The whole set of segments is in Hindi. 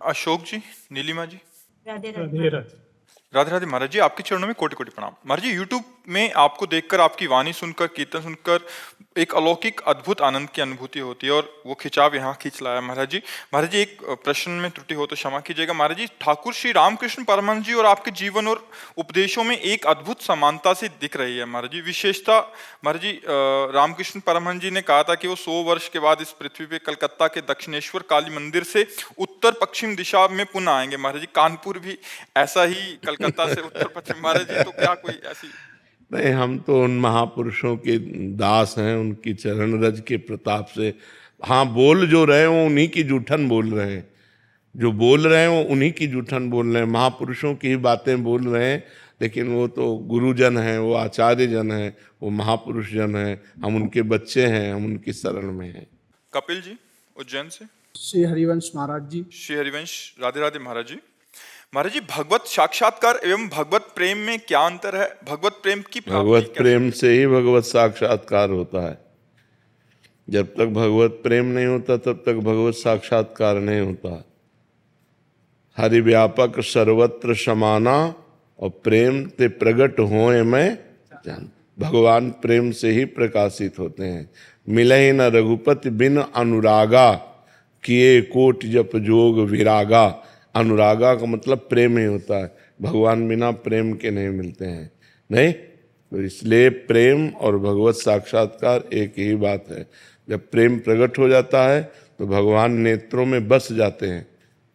अशोक जी, नीलिमा जी, राधे राधे राधे। राधे राधे। महाराज जी आपके चरणों में कोटि कोटि प्रणाम। महाराज जी यूट्यूब में आपको देखकर, आपकी वाणी सुनकर, कीर्तन सुनकर एक अलौकिक अद्भुत आनंद की अनुभूति होती है और वो खिंचाव यहाँ खींच लाया महाराज जी। महाराज जी एक प्रश्न में त्रुटि हो तो क्षमा कीजिएगा। महाराज जी ठाकुर श्री रामकृष्ण परमहंस जी और आपके जीवन और उपदेशों में एक अद्भुत समानता से दिख रही है महाराज जी। विशेषता महाराज जी, रामकृष्ण परमहंस जी ने कहा था कि वो 100 वर्ष के बाद इस पृथ्वी पे कलकत्ता के दक्षिणेश्वर काली मंदिर से उत्तर पश्चिम दिशा में पुनः आएंगे। महाराज जी कानपुर भी ऐसा ही कलकत्ता से उत्तर पश्चिम। महाराज जी तो क्या कोई ऐसी? नहीं, हम तो उन महापुरुषों के दास हैं, उनकी चरण रज के प्रताप से। हाँ, बोल जो रहे हैं वो उन्हीं की जूठन बोल रहे हैं, जो बोल रहे हैं वो उन्हीं की जूठन बोल रहे हैं, महापुरुषों की ही बातें बोल रहे हैं। लेकिन वो तो गुरुजन हैं, वो आचार्य जन हैं, वो महापुरुष जन हैं, हम उनके बच्चे हैं, हम उनकी शरण में हैं। कपिल जी उज्जैन से। श्री हरिवंश महाराज जी। श्री हरिवंश, राधे राधे महाराज जी। महाराज जी भगवत साक्षात्कार एवं भगवत प्रेम में क्या अंतर है? भगवत प्रेम की प्राप्ति भगवत कैसे? प्रेम से ही भगवत साक्षात्कार होता है। जब तक भगवत प्रेम नहीं होता तब तक भगवत साक्षात्कार नहीं होता। हरि व्यापक सर्वत्र समाना और प्रेम ते प्रगट होए मैं जान। भगवान प्रेम से ही प्रकाशित होते हैं। मिले न रघुपति बिन अनुरागा, किए कोट जप जोग विरागा। अनुरागा का मतलब प्रेम ही होता है, भगवान बिना प्रेम के नहीं मिलते हैं। नहीं, तो इसलिए प्रेम और भगवत साक्षात्कार एक ही बात है। जब प्रेम प्रकट हो जाता है तो भगवान नेत्रों में बस जाते हैं।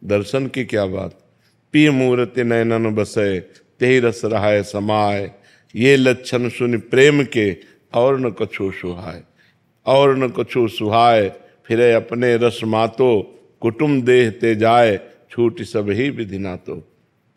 दर्शन की क्या बात। पी मूर्ति नयनन बसे, तेहि रस रहाय समाय। ये लक्षण सुन प्रेम के, और न कछु सुहाय। और न कछु सुहाय, फिरे अपने रस मातो। कुटुम देह ते जाय, छूट सब ही विधि नातो।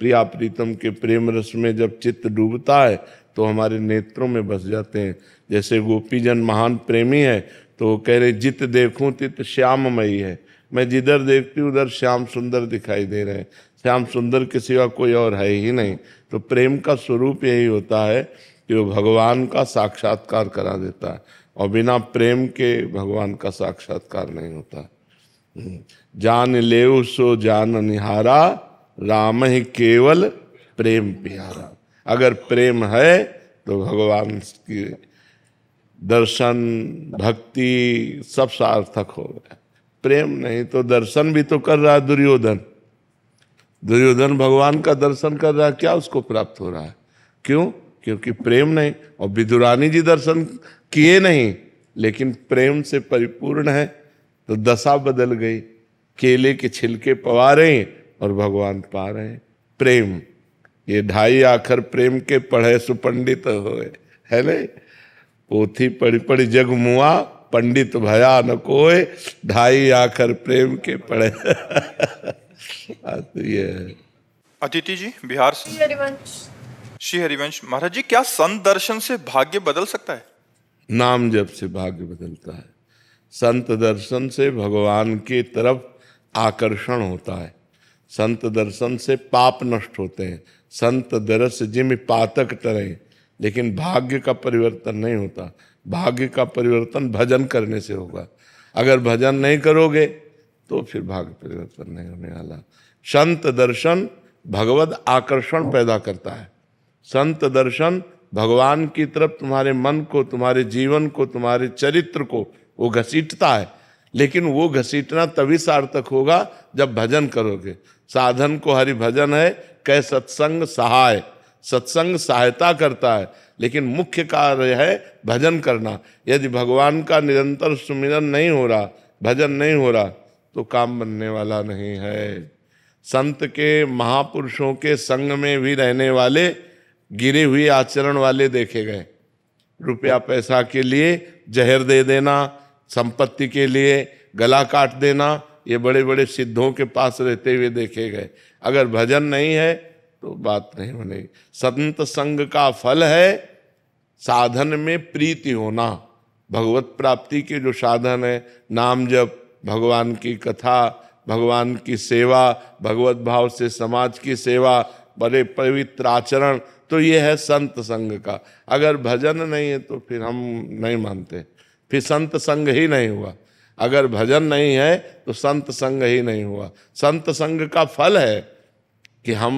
प्रिया प्रीतम के प्रेम रस में जब चित्त डूबता है तो हमारे नेत्रों में बस जाते हैं। जैसे गोपीजन महान प्रेमी है तो वो कह रहे जित देखूं तित श्याममयी है। मैं जिधर देखती हूँ उधर श्याम सुंदर दिखाई दे रहे हैं। श्याम सुंदर के सिवा कोई और है ही नहीं। तो प्रेम का स्वरूप यही होता है कि वो भगवान का साक्षात्कार करा देता है, और बिना प्रेम के भगवान का साक्षात्कार नहीं होता। जान लेव सो जान निहारा, राम ही केवल प्रेम प्यारा। अगर प्रेम है तो भगवान की दर्शन भक्ति सब सार्थक हो गया। प्रेम नहीं तो दर्शन भी तो कर रहा है दुर्योधन। दुर्योधन भगवान का दर्शन कर रहा है, क्या उसको प्राप्त हो रहा है? क्यों? क्योंकि प्रेम नहीं। और विदुरानी जी दर्शन किए नहीं, लेकिन प्रेम से परिपूर्ण है तो दशा बदल गई। केले के छिलके पवा रहे हैं और भगवान पा रहे हैं। प्रेम, ये 2.5 आखर प्रेम के पढ़े सुपंडित होए, है नहीं? पोथी पढ़ी पढ़ी जग मुआ, पंडित भया न कोय। 2.5 आखर प्रेम के पढ़े। तो ये है। अदिति जी बिहार से। श्री हरिवंश। श्री हरिवंश, महाराज जी क्या संत दर्शन से भाग्य बदल सकता है? नाम जप से भाग्य बदलता है। संत दर्शन से भगवान की तरफ आकर्षण होता है। संत दर्शन से पाप नष्ट होते हैं। संत दरस जिम पातक टरे। लेकिन भाग्य का परिवर्तन नहीं होता। भाग्य का परिवर्तन भजन करने से होगा। अगर भजन नहीं करोगे तो फिर भाग्य परिवर्तन नहीं होने वाला। संत दर्शन भगवत आकर्षण पैदा करता है। संत दर्शन भगवान की तरफ तुम्हारे मन को, तुम्हारे जीवन को, तुम्हारे चरित्र को वो घसीटता है। लेकिन वो घसीटना तभी सार्थक होगा जब भजन करोगे। साधन को हरि भजन है, कै सत्संग सहाय। सत्संग सहायता करता है, लेकिन मुख्य कार्य है भजन करना। यदि भगवान का निरंतर सुमिरन नहीं हो रहा, भजन नहीं हो रहा, तो काम बनने वाला नहीं है। संत के, महापुरुषों के संग में भी रहने वाले गिरे हुए आचरण वाले देखे गए। रुपया पैसा के लिए जहर दे देना, संपत्ति के लिए गला काट देना, ये बड़े बड़े सिद्धों के पास रहते हुए देखे गए। अगर भजन नहीं है तो बात नहीं बनेगी। संत संग का फल है साधन में प्रीति होना। भगवत प्राप्ति के जो साधन है, नाम जप, भगवान की कथा, भगवान की सेवा, भगवत भाव से समाज की सेवा, बड़े पवित्र आचरण, तो ये है संत संग का। अगर भजन नहीं है तो फिर हम नहीं मानते, फिर संत संग ही नहीं हुआ। अगर भजन नहीं है तो संत संग ही नहीं हुआ। संत संग का फल है कि हम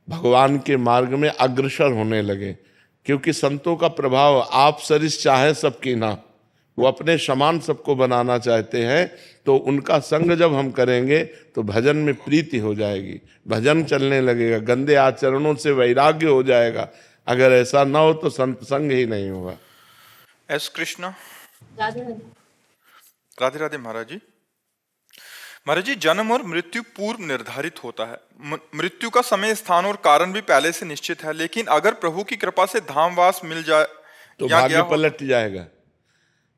भगवान के मार्ग में अग्रसर होने लगे, क्योंकि संतों का प्रभाव आप सरिस चाहे सबकी ना, वो अपने समान सबको बनाना चाहते हैं। तो उनका संग जब हम करेंगे तो भजन में प्रीति हो जाएगी, भजन चलने लगेगा, गंदे आचरणों से वैराग्य हो जाएगा। अगर ऐसा ना हो तो संत संग ही नहीं होगा। एस कृष्णा। राधे राधे। राधे राधे महाराज जी। महाराज जी, जन्म और मृत्यु पूर्व निर्धारित होता है। मृत्यु का समय, स्थान और कारण भी पहले से निश्चित है, लेकिन अगर प्रभु की कृपा से धामवास मिल जाए तो या भाग्य गया हो, पलट जाएगा,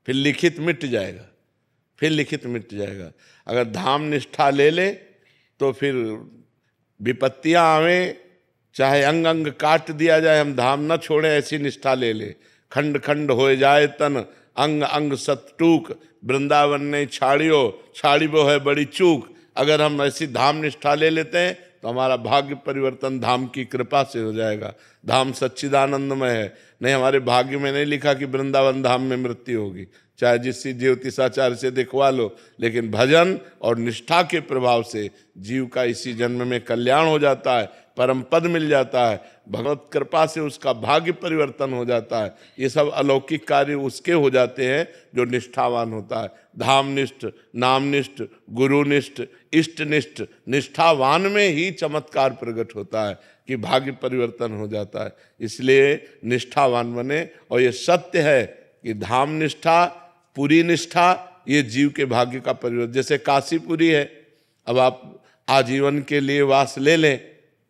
फिर लिखित मिट जाएगा, फिर लिखित मिट जाएगा। अगर धाम निष्ठा ले ले तो फिर विपत्तियां आवे, चाहे अंग अंग काट दिया जाए, हम धाम न छोड़े, ऐसी निष्ठा ले ले। खंड खंड हो जाए तन, अंग अंग सतटूक, वृंदावन ने छाड़ियो, छाड़ी वो है बड़ी चूक। अगर हम ऐसी धाम निष्ठा ले लेते हैं तो हमारा भाग्य परिवर्तन धाम की कृपा से हो जाएगा। धाम सच्चिदानंदमय है, नहीं हमारे भाग्य में नहीं लिखा कि वृंदावन धाम में मृत्यु होगी, चाहे जिससे ज्योतिषाचार्य से दिखवा लो। लेकिन भजन और निष्ठा के प्रभाव से जीव का इसी जन्म में कल्याण हो जाता है, परम पद मिल जाता है, भगवत कृपा से उसका भाग्य परिवर्तन हो जाता है। ये सब अलौकिक कार्य उसके हो जाते हैं जो निष्ठावान होता है। धामनिष्ठ, नामनिष्ठ, गुरुनिष्ठ, इष्टनिष्ठ, निष्ठावान में ही चमत्कार प्रकट होता है कि भाग्य परिवर्तन हो जाता है। इसलिए निष्ठावान बने। और ये सत्य है कि धाम निष्ठा, पुरी निष्ठा, ये जीव के भाग्य का परिवर्तन। जैसे काशीपुरी है, अब आप आजीवन के लिए वास ले लें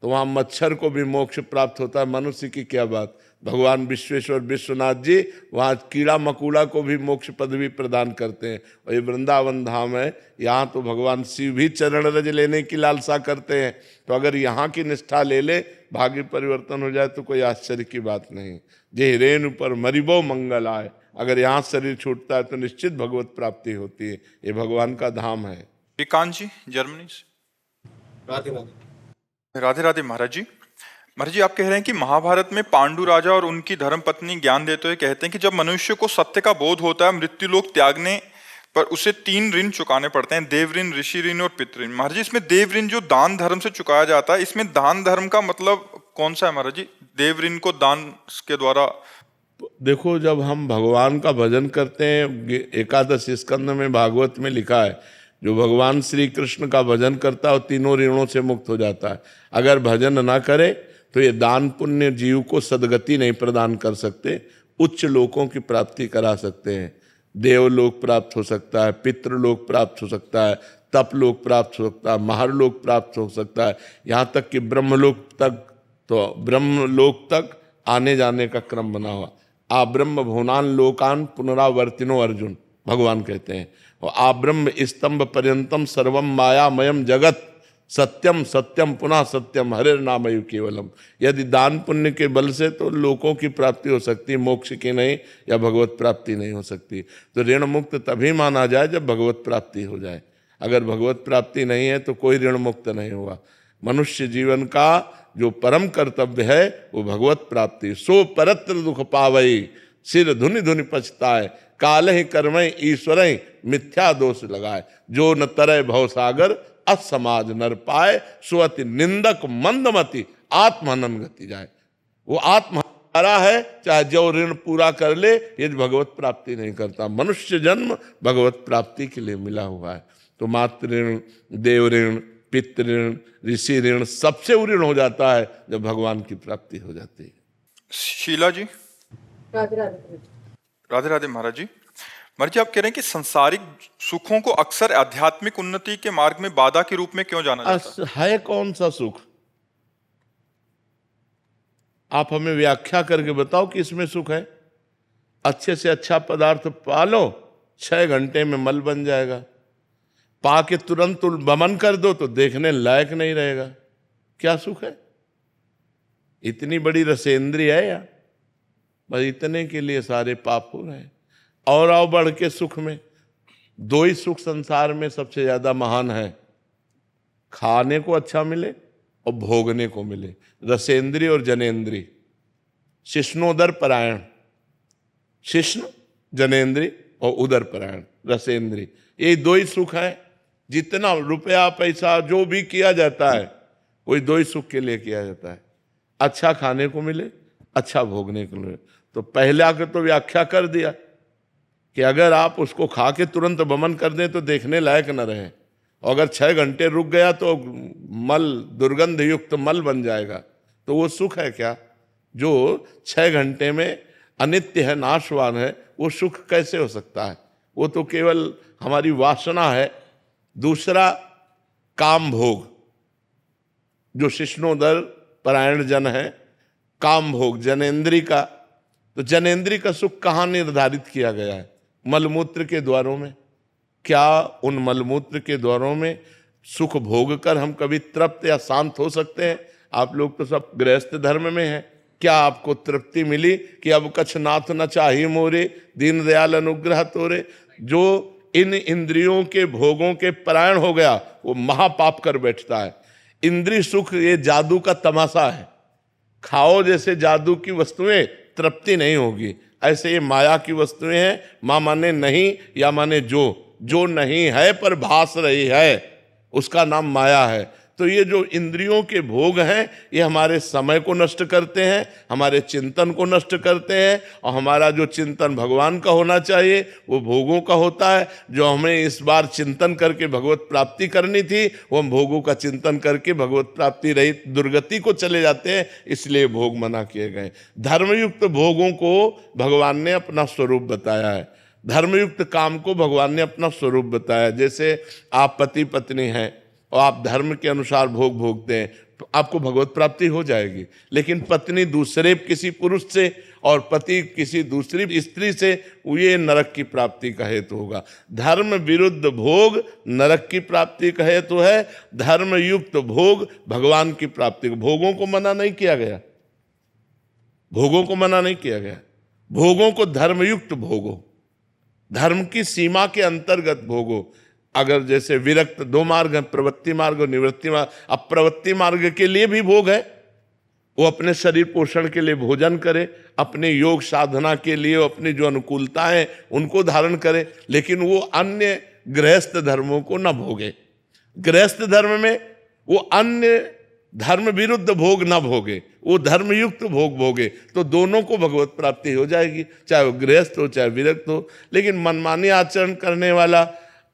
तो वहाँ मच्छर को भी मोक्ष प्राप्त होता है, मनुष्य की क्या बात। भगवान विश्वेश्वर विश्वनाथ जी वहाँ कीड़ा मकोड़ा को भी मोक्ष पदवी प्रदान करते हैं। और ये वृंदावन धाम है, यहाँ तो भगवान शिव भी चरण रज लेने की लालसा करते हैं। तो अगर यहाँ की निष्ठा ले ले, भाग्य परिवर्तन हो जाए तो कोई आश्चर्य की बात नहीं। जे रेणु पर मरिबो मंगल आए, अगर यहाँ शरीर छूटता है तो निश्चित भगवत प्राप्ति होती है। ये भगवान का धाम है। श्रीकांत जी, जर्मनी से। राधे राधे। राधे राधे महाराज जी। महाराज जी, आप कह रहे हैं कि महाभारत में पांडु राजा और उनकी धर्मपत्नी ज्ञान देते हुए कहते हैं कि जब मनुष्य को सत्य का बोध होता है, मृत्यु लोक त्यागने पर उसे 3 ऋण चुकाने पड़ते हैं, देव ऋण, ऋषि ऋण और पितृ ऋण। महाराज जी, इसमें देव ऋण जो दान धर्म से चुकाया जाता है, इसमें दान धर्म का मतलब कौन सा है महाराज जी? देव ऋण को दान के द्वारा। देखो, जब हम भगवान का भजन करते हैं, एकादश स्कंद में भागवत में लिखा है, जो भगवान श्री कृष्ण का भजन करता है वो तीनों ऋणों से मुक्त हो जाता है। अगर भजन ना करे तो ये दान पुण्य जीव को सदगति नहीं प्रदान कर सकते, उच्च लोकों की प्राप्ति करा सकते हैं। देवलोक प्राप्त हो सकता है, पितृलोक प्राप्त हो सकता है, तपलोक प्राप्त हो सकता है, महारलोक प्राप्त हो सकता है, यहाँ तक कि ब्रह्मलोक तक। तो ब्रह्मलोक तक आने जाने का क्रम बना हुआ। आ ब्रह्म भुवनान लोकान पुनरावर्तिनो अर्जुन, भगवान कहते हैं। और आ ब्रह्म स्तंभ पर्यंतम सर्वम मायामयम जगत, सत्यम सत्यम पुनः सत्यम हरिर नामयु केवलम। यदि दान पुण्य के बल से तो लोकों की प्राप्ति हो सकती है, मोक्ष की नहीं, या भगवत प्राप्ति नहीं हो सकती। तो ऋण मुक्त तभी माना जाए जब भगवत प्राप्ति हो जाए। अगर भगवत प्राप्ति नहीं है तो कोई ऋण मुक्त नहीं हुआ। मनुष्य जीवन का जो परम कर्तव्य है वो भगवत प्राप्ति। सो परत्र दुख पावई, सिर धुनि धुनि पछताए, काल ही कर्मय ईश्वर मिथ्या दोष लगाए। जो न तरय भव सागर, असमाज नर पाए, सुअति निंदक मंदमति, आत्महनन गति जाए। वो आत्महत्या है, चाहे जो ऋण पूरा कर ले, यदि भगवत प्राप्ति नहीं करता। मनुष्य जन्म भगवत प्राप्ति के लिए मिला हुआ है। तो मातृ ऋण, देव ऋण, पितृ ऋण, ऋषि ऋण, सबसे ऋण हो जाता है जब भगवान की प्राप्ति हो जाती है। शीला जी। राधे राधे। राधे राधे महाराज जी। महाराज जी, आप कह रहे हैं कि सांसारिक सुखों को अक्सर आध्यात्मिक उन्नति के मार्ग में बाधा के रूप में क्यों जाना जाता है? है कौन सा सुख? आप हमें व्याख्या करके बताओ कि इसमें सुख है। अच्छे से अच्छा पदार्थ पालो, 6 घंटे में मल बन जाएगा। पा के तुरंत बमन कर दो तो देखने लायक नहीं रहेगा। क्या सुख है? इतनी बड़ी रसेंद्रिय है या बस इतने के लिए सारे पाप हो रहे हैं। और आओ बढ़ के सुख में, 2 ही सुख संसार में सबसे ज्यादा महान है, खाने को अच्छा मिले और भोगने को मिले। रसेंद्रिय और जनेन्द्रिय, शिष्णोदर परायण, शिष्ण जनेन्द्रिय और उदर परायण, रसेंद्री, ये दो ही सुख है। जितना रुपया पैसा जो भी किया जाता है वही दो ही सुख के लिए किया जाता है, अच्छा खाने को मिले, अच्छा भोगने को मिले। तो पहले आकर तो व्याख्या कर दिया कि अगर आप उसको खा के तुरंत वमन कर दें तो देखने लायक न रहे, और अगर 6 घंटे रुक गया तो मल, दुर्गंध युक्त मल बन जाएगा। तो वो सुख है क्या जो 6 घंटे में अनित्य है, नाशवान है? वो सुख कैसे हो सकता है? वो तो केवल हमारी वासना है। दूसरा, काम भोग, जो शिष्णोदर परायण जन है, काम भोग जनेन्द्री का। तो जनेन्द्री का सुख कहाँ निर्धारित किया गया है? मलमूत्र के द्वारों में। क्या उन मलमूत्र के द्वारों में सुख भोग कर हम कभी तृप्त या शांत हो सकते हैं? आप लोग तो सब गृहस्थ धर्म में हैं। क्या आपको तृप्ति मिली कि अब कछ नाथ न चाहिए मोरे, दीन दयाल अनुग्रह तोरे? जो इन इंद्रियों के भोगों के परायण हो गया वो महापाप कर बैठता है। इंद्रिय सुख ये जादू का तमाशा है। खाओ जैसे जादू की वस्तुएं, तृप्ति नहीं होगी। ऐसे ये माया की वस्तुएं हैं। मां माने नहीं, या माने जो नहीं है पर भास रही है, उसका नाम माया है। तो ये जो इंद्रियों के भोग हैं ये हमारे समय को नष्ट करते हैं, हमारे चिंतन को नष्ट करते हैं, और हमारा जो चिंतन भगवान का होना चाहिए वो भोगों का होता है। जो हमें इस बार चिंतन करके भगवत प्राप्ति करनी थी वो हम भोगों का चिंतन करके भगवत प्राप्ति रहित दुर्गति को चले जाते हैं, इसलिए भोग मना किए गए। धर्मयुक्त भोगों को भगवान ने अपना स्वरूप बताया है, धर्मयुक्त काम को भगवान ने अपना स्वरूप बताया। जैसे आप पति पत्नी हैं और आप धर्म के अनुसार भोग भोगते हैं तो आपको भगवत प्राप्ति हो जाएगी। लेकिन पत्नी दूसरे किसी पुरुष से और पति किसी दूसरी स्त्री से, ये नरक की प्राप्ति का हेतु होगा। धर्म विरुद्ध भोग नरक की प्राप्ति का हेतु है, धर्म युक्त भोग भगवान की प्राप्ति। भोगों को मना नहीं किया गया, भोगों को मना नहीं किया गया। भोगों को धर्मयुक्त भोगो, धर्म की सीमा के अंतर्गत भोगो। अगर जैसे विरक्त 2 मार्ग हैं, प्रवृत्ति मार्ग और निवृत्ति मार्ग। अब प्रवृत्ति मार्ग के लिए भी भोग है, वो अपने शरीर पोषण के लिए भोजन करे, अपने योग साधना के लिए अपनी जो अनुकूलता है उनको धारण करे, लेकिन वो अन्य गृहस्थ धर्मों को न भोगे। गृहस्थ धर्म में वो अन्य धर्म विरुद्ध भोग न भोगे, वो धर्मयुक्त भोग भोगे, तो दोनों को भगवत प्राप्ति हो जाएगी, चाहे वो गृहस्थ हो चाहे विरक्त हो। लेकिन मनमानी आचरण करने वाला,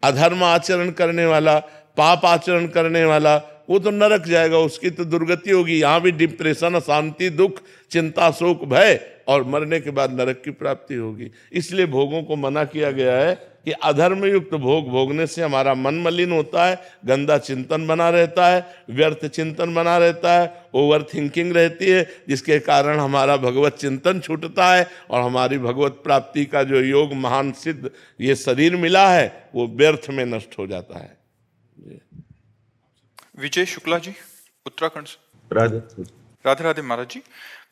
अधर्म आचरण करने वाला, पाप आचरण करने वाला, वो तो नरक जाएगा, उसकी तो दुर्गति होगी। यहाँ भी डिप्रेशन, अशांति, दुख, चिंता, शोक, भय, और मरने के बाद नरक की प्राप्ति होगी। इसलिए भोगों को मना किया गया है कि अधर्मयुक्त भोग भोगने से हमारा मन मलिन होता है, गंदा चिंतन बना रहता है, व्यर्थ चिंतन बना रहता है, ओवर थिंकिंग रहती है, जिसके कारण हमारा भगवत चिंतन छूटता है और हमारी भगवत प्राप्ति का जो योग महान सिद्ध ये शरीर मिला है वो व्यर्थ में नष्ट हो जाता है। विजय शुक्ला जी, उत्तराखंड से। राधे राधे राधे महाराज जी।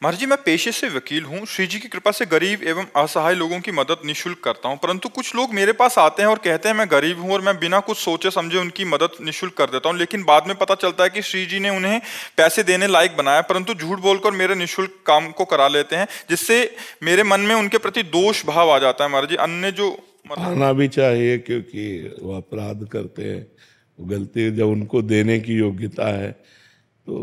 महाराज जी, मैं पेशे से वकील हूँ। श्री जी की कृपा से गरीब एवं असहाय लोगों की मदद निःशुल्क करता हूँ, परंतु कुछ लोग मेरे पास आते हैं और कहते हैं मैं गरीब हूँ और मैं बिना कुछ सोचे समझे उनकी मदद निःशुल्क कर देता हूँ, लेकिन बाद में पता चलता है कि श्री जी ने उन्हें पैसे देने लायक बनाया, परंतु झूठ बोलकर मेरे निःशुल्क काम को करा लेते हैं, जिससे मेरे मन में उनके प्रति दोष भाव आ जाता है। महाराज जी, अन्य जो आना भी चाहिए, क्योंकि वो अपराध करते हैं, वो गलती जब उनको देने की योग्यता है। तो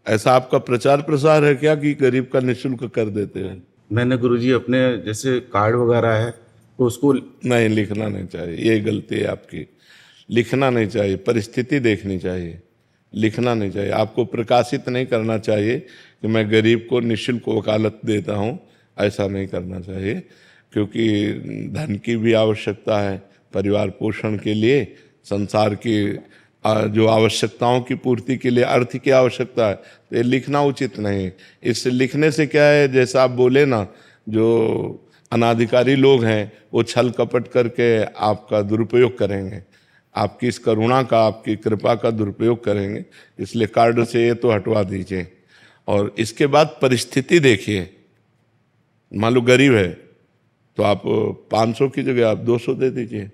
ऐसा आपका प्रचार प्रसार है क्या कि गरीब का निःशुल्क कर देते हैं? मैंने गुरुजी अपने जैसे कार्ड वगैरह है तो उसको नहीं, लिखना नहीं चाहिए, ये गलती है आपकी। लिखना नहीं चाहिए, परिस्थिति देखनी चाहिए, लिखना नहीं चाहिए। आपको प्रकाशित नहीं करना चाहिए कि मैं गरीब को निःशुल्क वकालत देता हूँ, ऐसा नहीं करना चाहिए, क्योंकि धन की भी आवश्यकता है, परिवार पोषण के लिए, संसार की जो आवश्यकताओं की पूर्ति के लिए अर्थ की आवश्यकता है, तो ये लिखना उचित नहीं। इस लिखने से क्या है, जैसा आप बोले ना, जो अनाधिकारी लोग हैं वो छल कपट करके आपका दुरुपयोग करेंगे, आपकी इस करुणा का, आपकी कृपा का दुरुपयोग करेंगे। इसलिए कार्ड से ये तो हटवा दीजिए। और इसके बाद परिस्थिति देखिए, मान लो गरीब है तो आप 500 की जगह आप 200 दे दीजिए,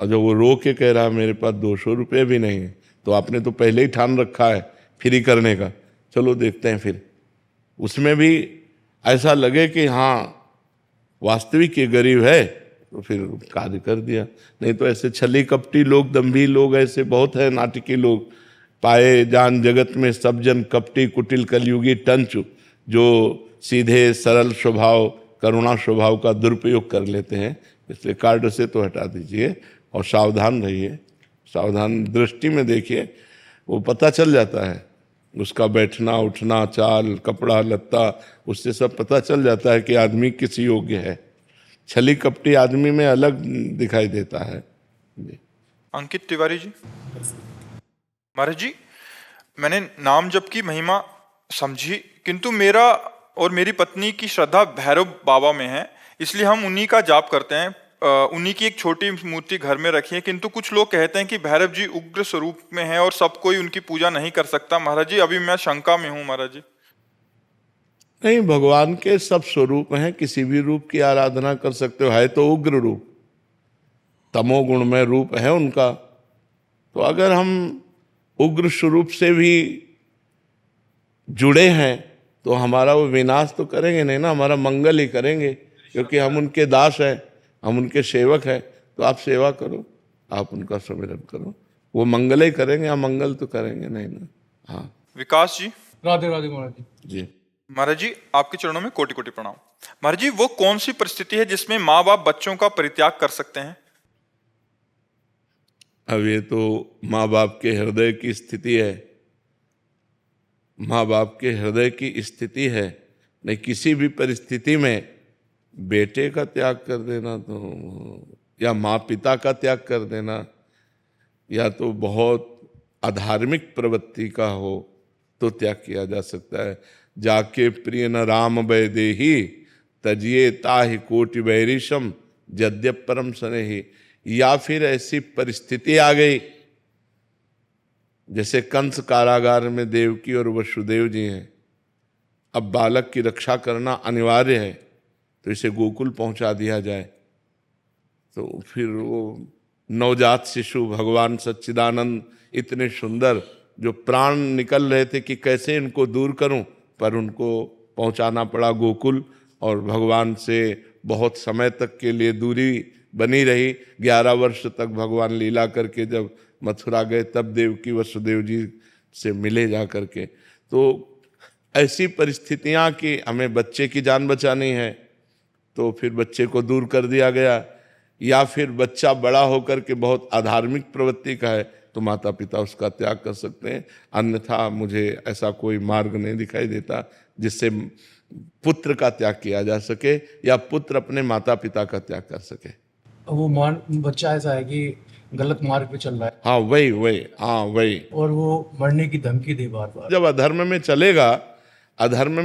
और जब वो रो के कह रहा है मेरे पास 200 रुपये भी नहीं है, तो आपने तो पहले ही ठान रखा है फ्री करने का, चलो देखते हैं फिर। उसमें भी ऐसा लगे कि हाँ वास्तविक ये गरीब है, तो फिर कार्य कर दिया। नहीं तो ऐसे छली कपटी लोग, दम्भी लोग ऐसे बहुत है, नाटकी लोग। पाए जान जगत में सब जन कपटी कुटिल कलयुगी टंचु, जो सीधे सरल स्वभाव करुणा स्वभाव का दुरुपयोग कर लेते हैं। इसलिए कार्ड से तो हटा दीजिए और सावधान रहिए, सावधान दृष्टि में देखिए, वो पता चल जाता है उसका बैठना उठना चाल कपड़ा लत्ता, उससे सब पता चल जाता है कि आदमी किस योग्य है। छली कपटी आदमी में अलग दिखाई देता है जी। अंकित तिवारी जी। महाराज जी, मैंने नाम जप की महिमा समझी, किंतु मेरा और मेरी पत्नी की श्रद्धा भैरव बाबा में है, इसलिए हम उन्हीं का जाप करते हैं। उन्हीं की एक छोटी मूर्ति घर में रखी है, किंतु कुछ लोग कहते हैं कि भैरव जी उग्र स्वरूप में है और सब कोई उनकी पूजा नहीं कर सकता। महाराज जी, अभी मैं शंका में हूँ महाराज जी। नहीं, भगवान के सब स्वरूप हैं, किसी भी रूप की आराधना कर सकते हो। है तो उग्र रूप, तमोगुण में रूप है उनका। तो अगर हम उग्र स्वरूप से भी जुड़े हैं तो हमारा वो विनाश तो करेंगे नहीं ना, हमारा मंगल ही करेंगे, क्योंकि हम उनके दास हैं, हम उनके सेवक हैं। तो आप सेवा करो, आप उनका सुमिरन करो, वो मंगल ही करेंगे, हम मंगल तो करेंगे नहीं ना। हाँ विकास जी। राधे राधे महाराज जी। जी। महाराज जी, आपके चरणों में कोटि कोटि प्रणाम। महाराज जी, वो कौन सी परिस्थिति है जिसमें माँ बाप बच्चों का परित्याग कर सकते हैं? अब ये तो माँ बाप के हृदय की स्थिति है, माँ बाप के हृदय की स्थिति है। नहीं, किसी भी परिस्थिति में बेटे का त्याग कर देना तो, या माँ पिता का त्याग कर देना, या तो बहुत अधार्मिक प्रवृत्ति का हो तो त्याग किया जा सकता है। जाके प्रिय न राम वैदेही तजिए ताहि कोटि वैरिशम यद्यप परम स्नेही। या फिर ऐसी परिस्थिति आ गई जैसे कंस कारागार में देवकी और वसुदेव जी हैं, अब बालक की रक्षा करना अनिवार्य है, तो इसे गोकुल पहुंचा दिया जाए। तो फिर वो नवजात शिशु भगवान सच्चिदानंद इतने सुंदर, जो प्राण निकल रहे थे कि कैसे इनको दूर करूं, पर उनको पहुंचाना पड़ा गोकुल। और भगवान से बहुत समय तक के लिए दूरी बनी रही। 11 वर्ष तक भगवान लीला करके जब मथुरा गए तब देवकी वसुदेव जी से मिले जा करके। तो ऐसी परिस्थितियां कि हमें बच्चे की जान बचानी है तो फिर बच्चे को दूर कर दिया गया, या फिर बच्चा बड़ा होकर के बहुत अधार्मिक प्रवृत्ति का है तो माता पिता उसका त्याग कर सकते हैं। अन्यथा मुझे ऐसा कोई मार्ग नहीं दिखाई देता जिससे पुत्र का त्याग किया जा सके या पुत्र अपने माता पिता का त्याग कर सके। वो बच्चा ऐसा है कि गलत मार्ग पे चल रहा है। हाँ वही। और वो मरने की धमकी दे बार बार। जब अधर्म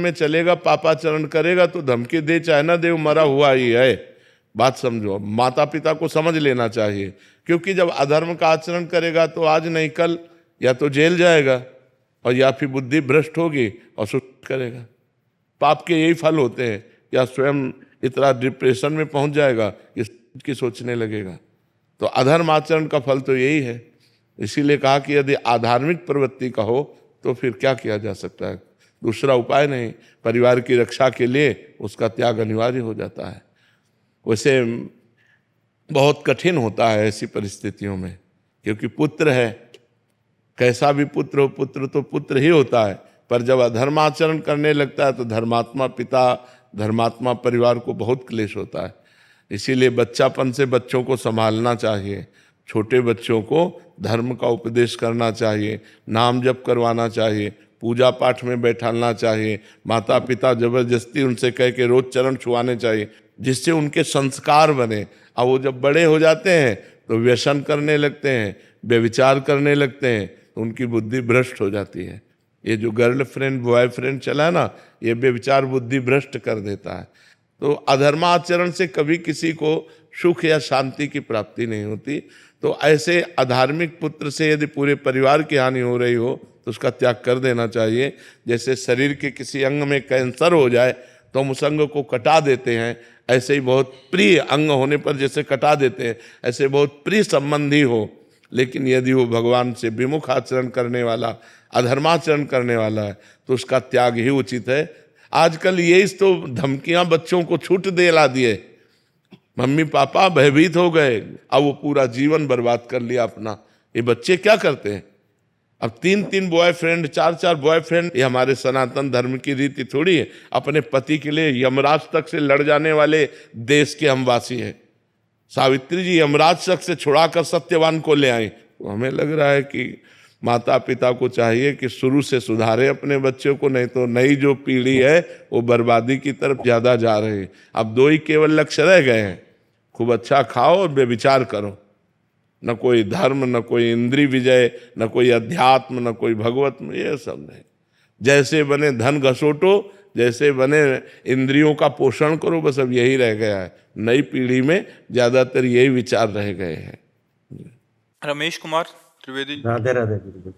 में चलेगा पापाचरण करेगा तो धमकी दे, चाहे ना दे, मरा हुआ ही है। बात समझो, माता पिता को समझ लेना चाहिए, क्योंकि जब अधर्म का आचरण करेगा तो आज नहीं कल या तो जेल जाएगा और या फिर बुद्धि भ्रष्ट होगी और सुसाइड करेगा। पाप के यही फल होते हैं, या स्वयं इतना डिप्रेशन में पहुंच जाएगा कि सोचने लगेगा। तो अधर्म आचरण का फल तो यही है। इसीलिए कहा कि यदि आधार्मिक प्रवृत्ति का हो तो फिर क्या किया जा सकता है, दूसरा उपाय नहीं। परिवार की रक्षा के लिए उसका त्याग अनिवार्य हो जाता है। वैसे बहुत कठिन होता है ऐसी परिस्थितियों में, क्योंकि पुत्र है, कैसा भी पुत्र हो, पुत्र तो पुत्र ही होता है। पर जब अधर्माचरण करने लगता है तो धर्मात्मा पिता, धर्मात्मा परिवार को बहुत क्लेश होता है। इसीलिए बच्चापन से बच्चों को संभालना चाहिए, छोटे बच्चों को धर्म का उपदेश करना चाहिए, नाम जप करवाना चाहिए, पूजा पाठ में बैठाना चाहिए। माता पिता जबरदस्ती उनसे कह के रोज चरण छुआने चाहिए, जिससे उनके संस्कार बने। अब वो जब बड़े हो जाते हैं तो व्यसन करने लगते हैं, व्यभिचार करने लगते हैं, तो उनकी बुद्धि भ्रष्ट हो जाती है। ये जो गर्लफ्रेंड बॉयफ्रेंड चला है ना, ये व्यभिचार बुद्धि भ्रष्ट कर देता है। तो अधर्माचरण से कभी किसी को सुख या शांति की प्राप्ति नहीं होती। तो ऐसे अधार्मिक पुत्र से यदि पूरे परिवार की हानि हो रही हो तो उसका त्याग कर देना चाहिए। जैसे शरीर के किसी अंग में कैंसर हो जाए तो हम उस अंग को कटा देते हैं, ऐसे ही बहुत प्रिय अंग होने पर जैसे कटा देते हैं, ऐसे बहुत प्रिय संबंधी हो, लेकिन यदि वो भगवान से विमुख आचरण करने वाला, अधर्माचरण करने वाला है तो उसका त्याग ही उचित है। आजकल यही तो धमकियां बच्चों को छूट दिला दिए, मम्मी पापा भयभीत हो गए, अब वो पूरा जीवन बर्बाद कर लिया अपना। ये बच्चे क्या करते हैं, अब 3-3 बॉयफ्रेंड, 4-4 बॉयफ्रेंड, ये हमारे सनातन धर्म की रीति थोड़ी है। अपने पति के लिए यमराज तक से लड़ जाने वाले देश के हम वासी हैं। सावित्री जी यमराज तक से छुड़ाकर सत्यवान को ले आई। तो हमें लग रहा है कि माता पिता को चाहिए कि शुरू से सुधारे अपने बच्चों को, नहीं तो नई जो पीढ़ी है वो बर्बादी की तरफ ज्यादा जा रही है। अब 2 ही केवल लक्ष्य रह गए हैं, खूब अच्छा खाओ और बेविचार करो। न कोई धर्म, न कोई इंद्रिय विजय, न कोई अध्यात्म, न कोई भगवत्म, ये सब नहीं। जैसे बने धन घसोटो, जैसे बने इंद्रियों का पोषण करो, बस अब यही रह गया है। नई पीढ़ी में ज्यादातर यही विचार रह गए हैं। रमेश कुमार त्रिवेदी। राधे राधे गुरुदेव।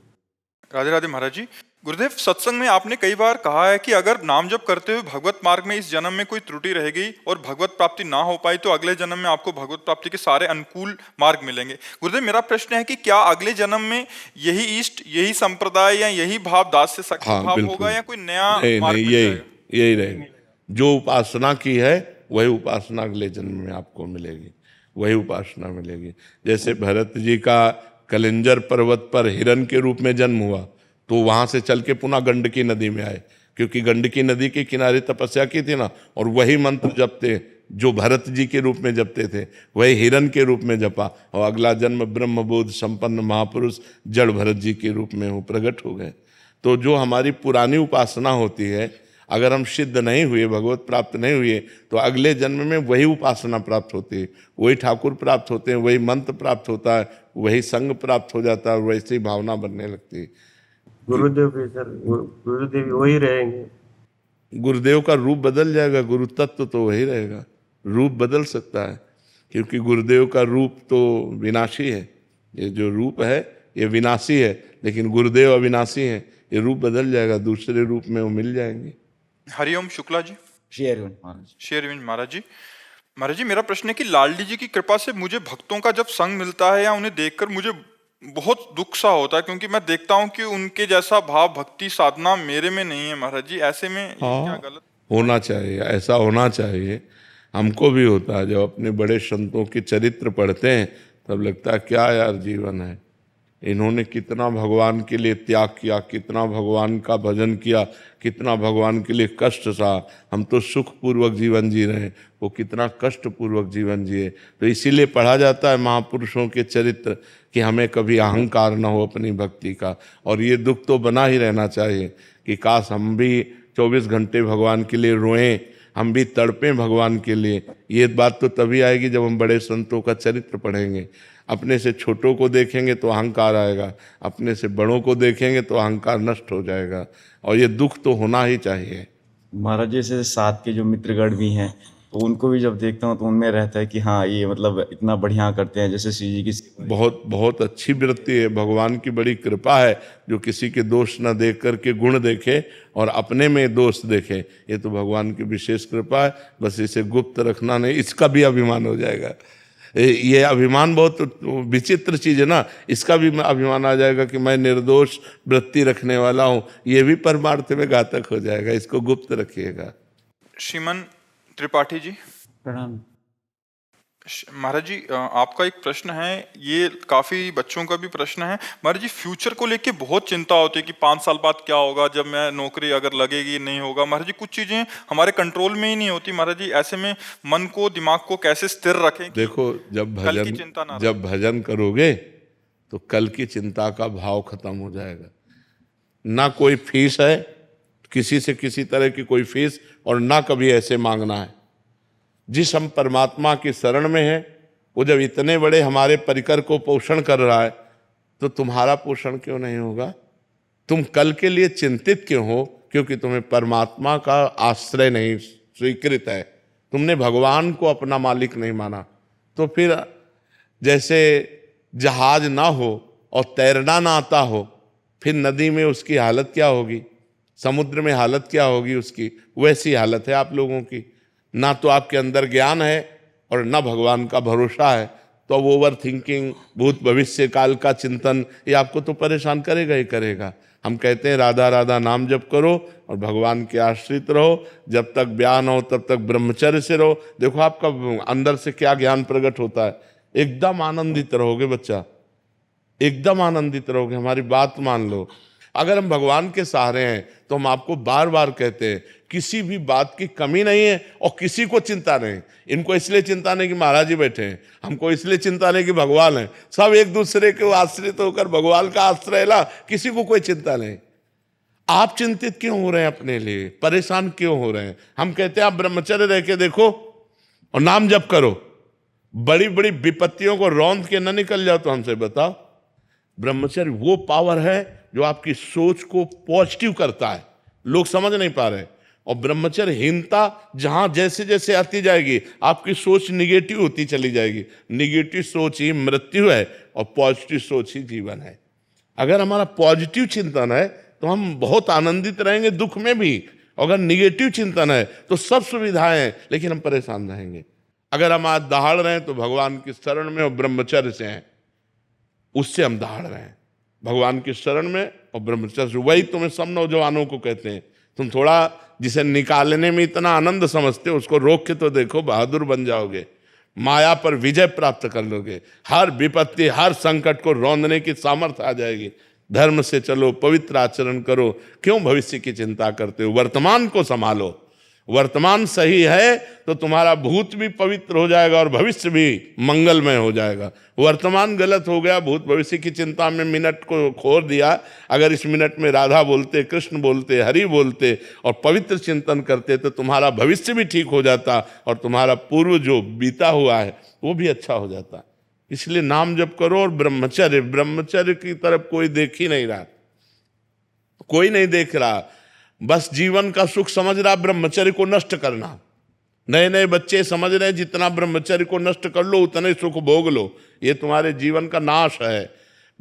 राधे राधे महाराज जी। गुरुदेव, सत्संग में आपने कई बार कहा है कि अगर नाम जप करते हुए भगवत मार्ग में इस जन्म में कोई त्रुटि रह गई और भगवत प्राप्ति ना हो पाई तो अगले जन्म में आपको भगवत प्राप्ति के सारे अनुकूल मार्ग मिलेंगे। गुरुदेव, मेरा प्रश्न है कि क्या अगले जन्म में यही इष्ट, यही संप्रदाय या यही भाव, दास्य शक्ति भाव बिल्कुल। होगा या कोई नया नहीं मार्ग नहीं, मिल जाएगा? यही रहेगी। जो उपासना की है वही उपासना अगले जन्म में आपको मिलेगी, वही उपासना मिलेगी। जैसे भरत जी का कलिंजर पर्वत पर हिरण के रूप में जन्म हुआ, तो वहां से चल के पुनः गंडकी नदी में आए, क्योंकि गंडकी नदी के किनारे तपस्या की थी ना, और वही मंत्र जपते जो भरत जी के रूप में जपते थे, वही हिरण के रूप में जपा, और अगला जन्म ब्रह्मबोध संपन्न महापुरुष जड़ भरत जी के रूप में वो प्रकट हो गए। तो जो हमारी पुरानी उपासना होती है, अगर हम सिद्ध नहीं हुए, भगवत प्राप्त नहीं हुए, तो अगले जन्म में वही उपासना प्राप्त होती है, वही ठाकुर प्राप्त होते हैं, वही मंत्र प्राप्त होता है, वही संग प्राप्त हो जाता है, और वैसी भावना बनने लगती है। गुरुदेव भी सर, गुरुदेव भी वही रहेंगे। गुरुदेव का रूप बदल जाएगा, गुरु तत्व तो वही रहेगा, रूप बदल सकता है, क्योंकि गुरुदेव का रूप तो विनाशी है। ये जो रूप है ये विनाशी है, लेकिन गुरुदेव अविनाशी है। ये रूप बदल जाएगा, दूसरे रूप में वो मिल जाएंगे। हरिओम शुक्ला जी। श्री अरविंद महाराज। शेरविंद महाराज जी। महाराज जी, मेरा प्रश्न है कि लालडी जी की कृपा से मुझे भक्तों का जब संग मिलता है या उन्हें देखकर मुझे बहुत दुख सा होता है, क्योंकि मैं देखता हूँ कि उनके जैसा भाव, भक्ति, साधना मेरे में नहीं है। महाराज जी, ऐसे में ये क्या गलत? होना चाहिए, ऐसा होना चाहिए। हमको भी होता है, जब अपने बड़े संतों के चरित्र पढ़ते हैं तब लगता है क्या यार जीवन है, इन्होंने कितना भगवान के लिए त्याग किया, कितना भगवान का भजन किया, कितना भगवान के लिए कष्ट सहा। हम तो सुखपूर्वक जीवन जी रहे हैं, वो कितना कष्टपूर्वक जीवन जिए। तो इसीलिए पढ़ा जाता है महापुरुषों के चरित्र कि हमें कभी अहंकार न हो अपनी भक्ति का। और ये दुख तो बना ही रहना चाहिए कि काश हम भी 24 घंटे भगवान के लिए रोएं, हम भी तड़पें भगवान के लिए। ये बात तो तभी आएगी जब हम बड़े संतों का चरित्र पढ़ेंगे। अपने से छोटों को देखेंगे तो अहंकार आएगा, अपने से बड़ों को देखेंगे तो अहंकार नष्ट हो जाएगा, और ये दुख तो होना ही चाहिए। महाराज जैसे साथ के जो मित्रगण भी हैं, तो उनको भी जब देखता हूँ तो उनमें रहता है कि हाँ ये मतलब इतना बढ़िया करते हैं, जैसे श्री जी की बहुत बहुत अच्छी वृत्ति है, भगवान की बड़ी कृपा है जो किसी के दोष न देख करके गुण देखे और अपने में दोष देखे। ये तो भगवान की विशेष कृपा है, बस इसे गुप्त रखना नहीं, इसका भी अभिमान हो जाएगा। ये अभिमान बहुत विचित्र चीज है ना, इसका भी अभिमान आ जाएगा कि मैं निर्दोष वृत्ति रखने वाला हूँ, ये भी परमार्थ में घातक हो जाएगा। इसको गुप्त रखिएगा। श्रीमन त्रिपाठी जी। प्रणाम। महाराज जी, आपका एक प्रश्न है, ये काफी बच्चों का भी प्रश्न है। महाराज जी, फ्यूचर को लेके बहुत चिंता होती है कि 5 साल बाद क्या होगा, जब मैं नौकरी अगर लगेगी नहीं होगा। महाराज जी, कुछ चीजें हमारे कंट्रोल में ही नहीं होती। महाराज जी, ऐसे में मन को, दिमाग को कैसे स्थिर रखें? देखो, जब भजन करोगे तो कल की चिंता का भाव खत्म हो जाएगा। ना कोई फीस है, किसी से किसी तरह की कोई फीस, और ना कभी ऐसे मांगना है। जिस हम परमात्मा की शरण में हैं, वो जब इतने बड़े हमारे परिकर को पोषण कर रहा है, तो तुम्हारा पोषण क्यों नहीं होगा? तुम कल के लिए चिंतित क्यों हो? क्योंकि तुम्हें परमात्मा का आश्रय नहीं स्वीकृत है, तुमने भगवान को अपना मालिक नहीं माना। तो फिर जैसे जहाज ना हो और तैरना ना आता हो, फिर नदी में उसकी हालत क्या होगी, समुद्र में हालत क्या होगी उसकी, वैसी हालत है आप लोगों की। ना तो आपके अंदर ज्ञान है और ना भगवान का भरोसा है, तो अब ओवर थिंकिंग, भूत भविष्य काल का चिंतन, ये आपको तो परेशान करेगा ही करेगा। हम कहते हैं राधा राधा नाम जप करो और भगवान के आश्रित रहो, जब तक ब्याह न हो तब तक ब्रह्मचर्य से रहो। देखो आपका अंदर से क्या ज्ञान प्रकट होता है, एकदम आनंदित रहोगे बच्चा, एकदम आनंदित रहोगे। हमारी बात मान लो, अगर हम भगवान के सहारे हैं तो हम आपको बार बार कहते हैं किसी भी बात की कमी नहीं है और किसी को चिंता नहीं। इनको इसलिए चिंता नहीं कि महाराज जी बैठे हैं, हमको इसलिए चिंता नहीं कि भगवान है, सब एक दूसरे के आश्रित होकर भगवान का आश्रय ला, किसी को कोई चिंता नहीं। आप चिंतित क्यों हो रहे हैं, अपने लिए परेशान क्यों हो रहे हैं? हम कहते हैं आप ब्रह्मचर्य रह के देखो और नाम जप करो, बड़ी बड़ी विपत्तियों को रौंद के न निकल जाओ। तो हमसे बताओ, ब्रह्मचर्य वो पावर है जो आपकी सोच को पॉजिटिव करता है, लोग समझ नहीं पा रहे। और ब्रह्मचर्यहीनता जहां जैसे जैसे आती जाएगी आपकी सोच निगेटिव होती चली जाएगी। निगेटिव सोच ही मृत्यु है और पॉजिटिव सोच ही जीवन है। अगर हमारा पॉजिटिव चिंतन है तो हम बहुत आनंदित रहेंगे दुख में भी, अगर निगेटिव चिंतन है तो सब सुविधाएं हैं लेकिन हम परेशान रहेंगे। अगर हम आज दहाड़ रहे हैं तो भगवान की शरण में और ब्रह्मचर्य से हैं, उससे हम दहाड़ रहे हैं, भगवान की शरण में और ब्रह्मचर्य से। वही तुम्हें सब नौजवानों को कहते हैं, तुम थोड़ा जिसे निकालने में इतना आनंद समझते हो उसको रोक के तो देखो, बहादुर बन जाओगे, माया पर विजय प्राप्त कर लोगे, हर विपत्ति हर संकट को रौंदने की सामर्थ्य आ जाएगी। धर्म से चलो, पवित्र आचरण करो, क्यों भविष्य की चिंता करते हो? वर्तमान को संभालो, वर्तमान सही है तो तुम्हारा भूत भी पवित्र हो जाएगा और भविष्य भी मंगलमय हो जाएगा। वर्तमान गलत हो गया, भूत भविष्य की चिंता में मिनट को खो दिया। अगर इस मिनट में राधा बोलते, कृष्ण बोलते, हरि बोलते और पवित्र चिंतन करते तो तुम्हारा भविष्य भी ठीक हो जाता और तुम्हारा पूर्व जो बीता हुआ है वो भी अच्छा हो जाता। इसलिए नाम जप करो और ब्रह्मचर्य, ब्रह्मचर्य की तरफ कोई देख ही नहीं रहा, कोई नहीं देख रहा, बस जीवन का सुख समझ रहा ब्रह्मचर्य को नष्ट करना। नए नए बच्चे समझ रहे हैं जितना ब्रह्मचर्य को नष्ट कर लो उतने सुख भोग लो, ये तुम्हारे जीवन का नाश है।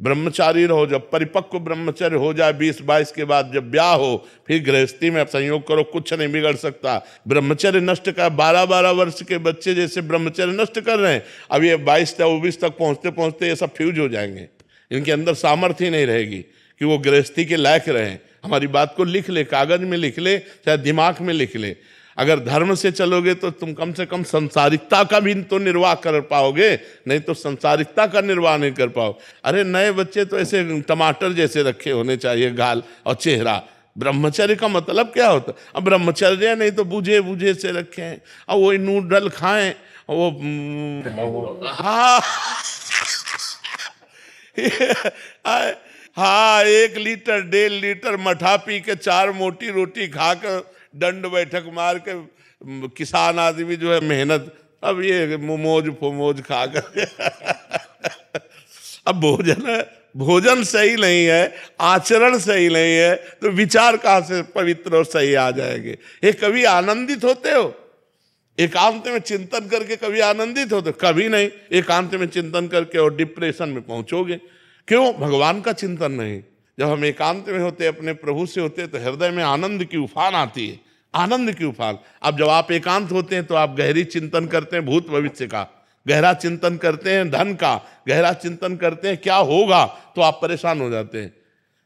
ब्रह्मचारी रहो, जब परिपक्व ब्रह्मचर्य हो जाए 20-22 के बाद, जब ब्याह हो, फिर गृहस्थी में संयोग करो, कुछ नहीं बिगड़ सकता। ब्रह्मचर्य नष्ट का 12-12 वर्ष के बच्चे जैसे ब्रह्मचर्य नष्ट कर रहे हैं, अब ये 22-24 तक पहुंचते पहुंचते ये सब फ्यूज हो जाएंगे, इनके अंदर सामर्थ्य ही नहीं रहेगी कि वो गृहस्थी के लायक रहें। हमारी बात को लिख ले, कागज में लिख ले, चाहे दिमाग में लिख ले। अगर धर्म से चलोगे तो तुम कम से कम संसारिकता का भी तो निर्वाह कर पाओगे, नहीं तो संसारिकता का निर्वाह नहीं कर पाओ। अरे नए बच्चे तो ऐसे टमाटर जैसे रखे होने चाहिए गाल और चेहरा। ब्रह्मचर्य का मतलब क्या होता? अब ब्रह्मचर्य नहीं तो बूझे बूझे से रखे हैं, अब वो नूडल खाएं, वो हाँ हाँ 1 लीटर 1.5 लीटर मठा पी के 4 मोटी रोटी खा कर दंड बैठक मार के किसान आदमी जो है मेहनत, अब ये मोमोज फोमोज खा कर अब भोजन सही नहीं है, आचरण सही नहीं है तो विचार कहाँ से पवित्र और सही आ जाएंगे? ये कभी आनंदित होते हो? एकांत में चिंतन करके कभी आनंदित होते? कभी नहीं। एकांत में चिंतन करके और डिप्रेशन में पहुंचोगे। क्यों? भगवान का चिंतन नहीं। जब हम एकांत में होते, अपने प्रभु से होते, तो हृदय में आनंद की उफान आती है, आनंद की उफान। अब जब आप एकांत होते हैं तो आप गहरी चिंतन करते हैं भूत भविष्य का, गहरा चिंतन करते हैं धन का, गहरा चिंतन करते हैं क्या होगा, तो आप परेशान हो जाते हैं।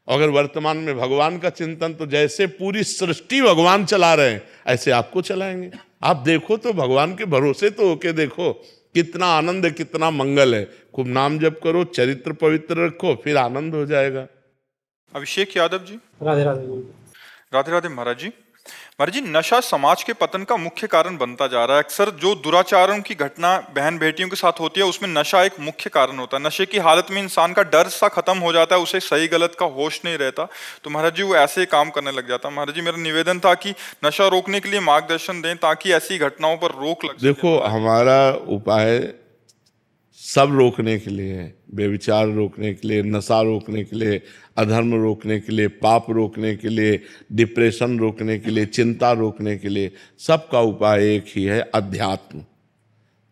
अगर वर्तमान में भगवान का चिंतन, तो जैसे पूरी सृष्टि भगवान चला रहे हैं ऐसे आपको चलाएंगे। आप देखो तो भगवान के भरोसे तो होके देखो, कितना आनंद है, कितना मंगल है। खूब नाम जप करो, चरित्र पवित्र रखो, फिर आनंद हो जाएगा। अभिषेक यादव जी। राधे राधे। राधे राधे महाराज जी। महाराज जी, नशा समाज के पतन का मुख्य कारण बनता जा रहा है। अक्सर जो दुराचारों की घटना बहन बेटियों के साथ होती है उसमें नशा एक मुख्य कारण होता है। नशे की हालत में इंसान का डर सा खत्म हो जाता है, उसे सही गलत का होश नहीं रहता, तो महाराज जी वो ऐसे ही काम करने लग जाता है। महाराज जी, मेरा निवेदन था कि नशा रोकने के लिए मार्गदर्शन दें ताकि ऐसी घटनाओं पर रोक लग सके। देखो, हमारा उपाय सब रोकने के लिए है, बेविचार रोकने के लिए, नशा रोकने के लिए, अधर्म रोकने के लिए, पाप रोकने के लिए, डिप्रेशन रोकने के लिए, चिंता रोकने के लिए, सबका उपाय एक ही है, अध्यात्म।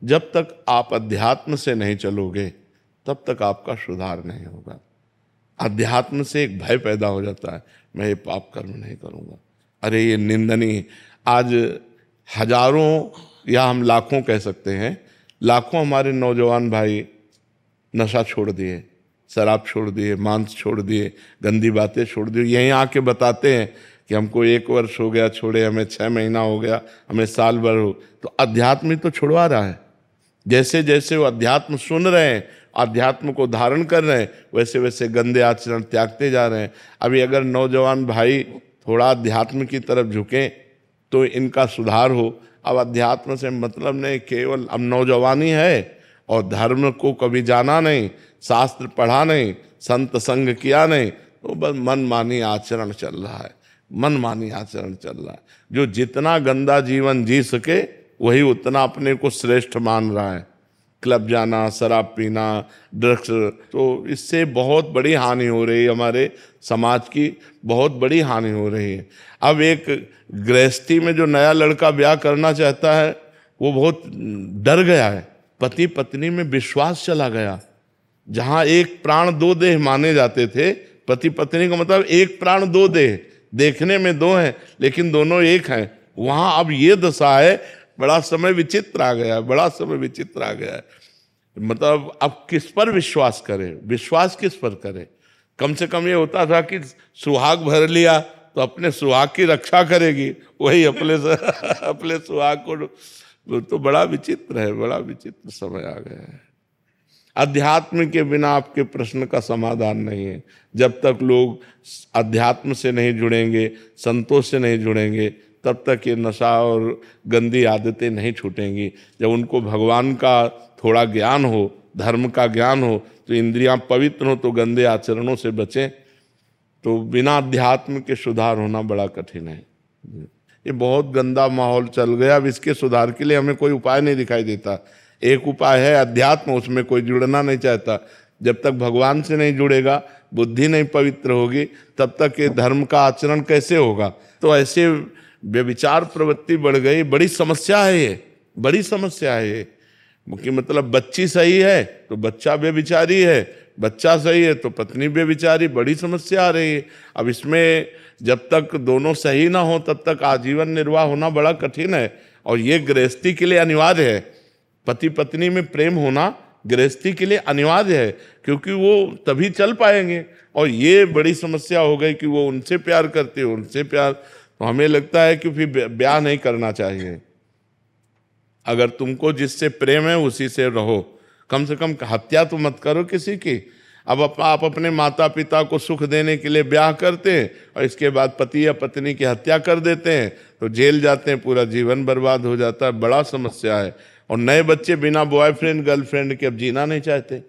जब तक आप अध्यात्म से नहीं चलोगे तब तक आपका सुधार नहीं होगा। अध्यात्म से एक भय पैदा हो जाता है, मैं ये पाप कर्म नहीं करूँगा, अरे ये निंदनीय। आज हजारों या हम लाखों कह सकते हैं, लाखों हमारे नौजवान भाई नशा छोड़ दिए, शराब छोड़ दिए, मांस छोड़ दिए, गंदी बातें छोड़ दी, यहीं आके बताते हैं कि हमको 1 वर्ष हो गया छोड़े, हमें 6 महीना हो गया, हमें साल भर हो। तो अध्यात्म ही तो छुड़वा रहा है। जैसे जैसे वो अध्यात्म सुन रहे हैं, अध्यात्म को धारण कर रहे हैं, वैसे वैसे गंदे आचरण त्यागते जा रहे हैं। अभी अगर नौजवान भाई थोड़ा अध्यात्म की तरफ झुकें तो इनका सुधार हो। अब अध्यात्म से मतलब नहीं, केवल अब नौजवानी है और धर्म को कभी जाना नहीं, शास्त्र पढ़ा नहीं, संत संग किया नहीं, तो बस मनमानी आचरण चल रहा है, मनमानी आचरण चल रहा है। जो जितना गंदा जीवन जी सके वही उतना अपने को श्रेष्ठ मान रहा है। क्लब जाना, शराब पीना, ड्रग्स, तो इससे बहुत बड़ी हानि हो रही है, हमारे समाज की बहुत बड़ी हानि हो रही है। अब एक गृहस्थी में जो नया लड़का ब्याह करना चाहता है वो बहुत डर गया है। पति पत्नी में विश्वास चला गया। जहाँ एक प्राण 2 देह माने जाते थे, पति पत्नी का मतलब एक प्राण 2 देह, देखने में 2 हैं लेकिन दोनों एक हैं, वहाँ अब ये दशा है। बड़ा समय विचित्र आ गया है, बड़ा समय विचित्र आ गया है। मतलब अब किस पर विश्वास करें, विश्वास किस पर करें? कम से कम ये होता था कि सुहाग भर लिया तो अपने सुहाग की रक्षा करेगी, वही अपने सुहाग को। तो बड़ा विचित्र है, बड़ा विचित्र समय आ गया है। अध्यात्म के बिना आपके प्रश्न का समाधान नहीं है। जब तक लोग अध्यात्म से नहीं जुड़ेंगे, संतों से नहीं जुड़ेंगे, तब तक ये नशा और गंदी आदतें नहीं छूटेंगी। जब उनको भगवान का थोड़ा ज्ञान हो, धर्म का ज्ञान हो, तो इंद्रियां पवित्र हो, तो गंदे आचरणों से बचें। तो बिना अध्यात्म के सुधार होना बड़ा कठिन है। ये बहुत गंदा माहौल चल गया। अब इसके सुधार के लिए हमें कोई उपाय नहीं दिखाई देता। एक उपाय है अध्यात्म, उसमें कोई जुड़ना नहीं चाहता। जब तक भगवान से नहीं जुड़ेगा, बुद्धि नहीं पवित्र होगी, तब तक ये धर्म का आचरण कैसे होगा? तो ऐसे व्यभिचार प्रवृत्ति बढ़ गई। बड़ी समस्या है ये, बड़ी समस्या है ये। कि मतलब बच्ची सही है तो बच्चा व्यभिचारी है, बच्चा सही है तो पत्नी व्यभिचारी, बड़ी समस्या आ रही है। अब इसमें जब तक दोनों सही ना हो तब तक आजीवन निर्वाह होना बड़ा कठिन है। और ये गृहस्थी के लिए अनिवार्य है। पति पत्नी में प्रेम होना गृहस्थी के लिए अनिवार्य है, क्योंकि वो तभी चल पाएंगे। और ये बड़ी समस्या हो गई कि वो उनसे प्यार करते हो, उनसे प्यार, तो हमें लगता है कि फिर ब्याह नहीं करना चाहिए। अगर तुमको जिससे प्रेम है उसी से रहो, कम से कम हत्या तो मत करो किसी की। अब आप अपने माता पिता को सुख देने के लिए ब्याह करते हैं और इसके बाद पति या पत्नी की हत्या कर देते हैं तो जेल जाते हैं, पूरा जीवन बर्बाद हो जाता है। बड़ा समस्या है। और नए बच्चे बिना बॉयफ्रेंड गर्लफ्रेंड के अब जीना नहीं चाहते।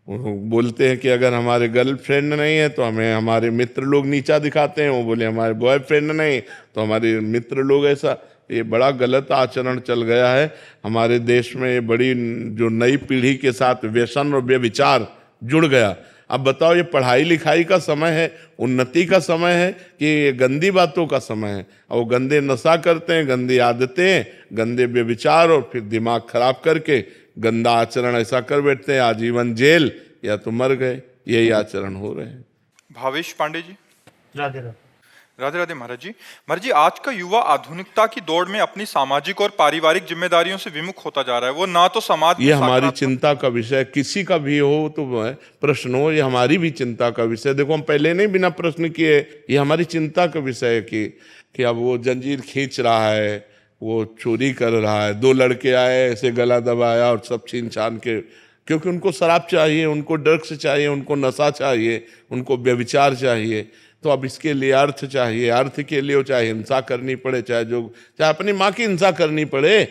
वो बोलते हैं कि अगर हमारे गर्लफ्रेंड नहीं है तो हमें हमारे मित्र लोग नीचा दिखाते हैं। वो बोले हमारे बॉयफ्रेंड नहीं तो हमारे मित्र लोग ऐसा। ये बड़ा गलत आचरण चल गया है हमारे देश में। ये बड़ी जो नई पीढ़ी के साथ व्यसन और व्यभिचार जुड़ गया। अब बताओ, ये पढ़ाई लिखाई का समय है, उन्नति का समय है कि ये गंदी बातों का समय है? और वो गंदे नशा करते हैं, गंदी आदतें, गंदे व्यभिचार, और फिर दिमाग खराब करके गंदा आचरण ऐसा कर बैठते हैं, आजीवन जेल या तो मर गए। यही आचरण हो रहे हैं। भावेश पांडे जी। राधे राधे। राधे राधे महाराज जी। महाराज जी, आज का युवा आधुनिकता की दौड़ में अपनी सामाजिक और पारिवारिक जिम्मेदारियों से विमुख होता जा रहा है। वो ना तो समाज में ये हमारी चिंता का विषय, किसी का भी हो तो प्रश्न हो, ये हमारी भी चिंता का विषय। देखो, हम पहले नहीं बिना प्रश्न किए, ये हमारी चिंता का विषय है कि अब वो जंजीर खींच रहा है, वो चोरी कर रहा है। 2 लड़के आए, ऐसे गला दबाया और सब छीन छान के, क्योंकि उनको शराब चाहिए, उनको ड्रग्स चाहिए, उनको नशा चाहिए, उनको व्यभिचार चाहिए। तो अब इसके लिए अर्थ चाहिए। अर्थ के लिए चाहे हिंसा करनी पड़े, चाहे अपनी माँ की हिंसा करनी पड़े,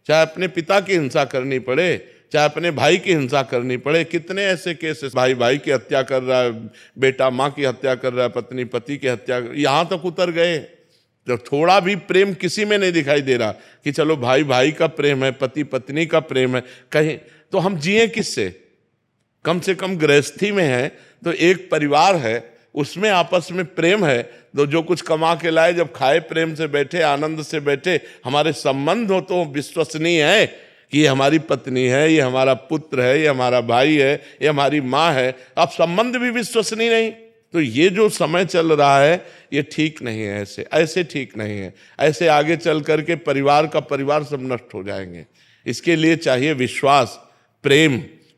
चाहे अपने पिता की हिंसा करनी पड़े, चाहे अपने भाई की हिंसा करनी पड़े। कितने ऐसे केसेस, भाई भाई की हत्या कर रहा है, बेटा माँ की हत्या कर रहा है, पत्नी पति की हत्या, यहाँ तक उतर गए। तो थोड़ा भी प्रेम किसी में नहीं दिखाई दे रहा कि चलो भाई भाई का प्रेम है, पति पत्नी का प्रेम है। कहीं तो हम जिए किससे? कम से कम गृहस्थी में है तो एक परिवार है, उसमें आपस में प्रेम है। तो जो कुछ कमा के लाए, जब खाए, प्रेम से बैठे, आनंद से बैठे, हमारे संबंध हो तो विश्वसनीय है कि ये हमारी पत्नी है, ये हमारा पुत्र है, ये हमारा भाई है, ये हमारी माँ है। अब संबंध भी विश्वसनीय नहीं, तो ये जो समय चल रहा है ये ठीक नहीं है। ऐसे ठीक नहीं है। ऐसे आगे चल करके परिवार का परिवार सब नष्ट हो जाएंगे। इसके लिए चाहिए विश्वास, प्रेम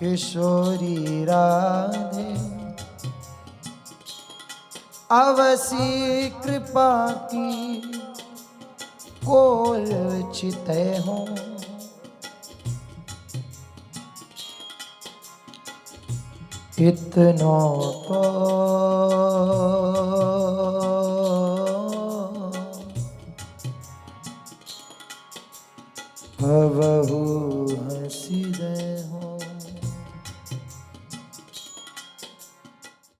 किशोरी राधे अवसी कृपा की कोल चिते हो इतनो तो भवहु हंसी दे हो।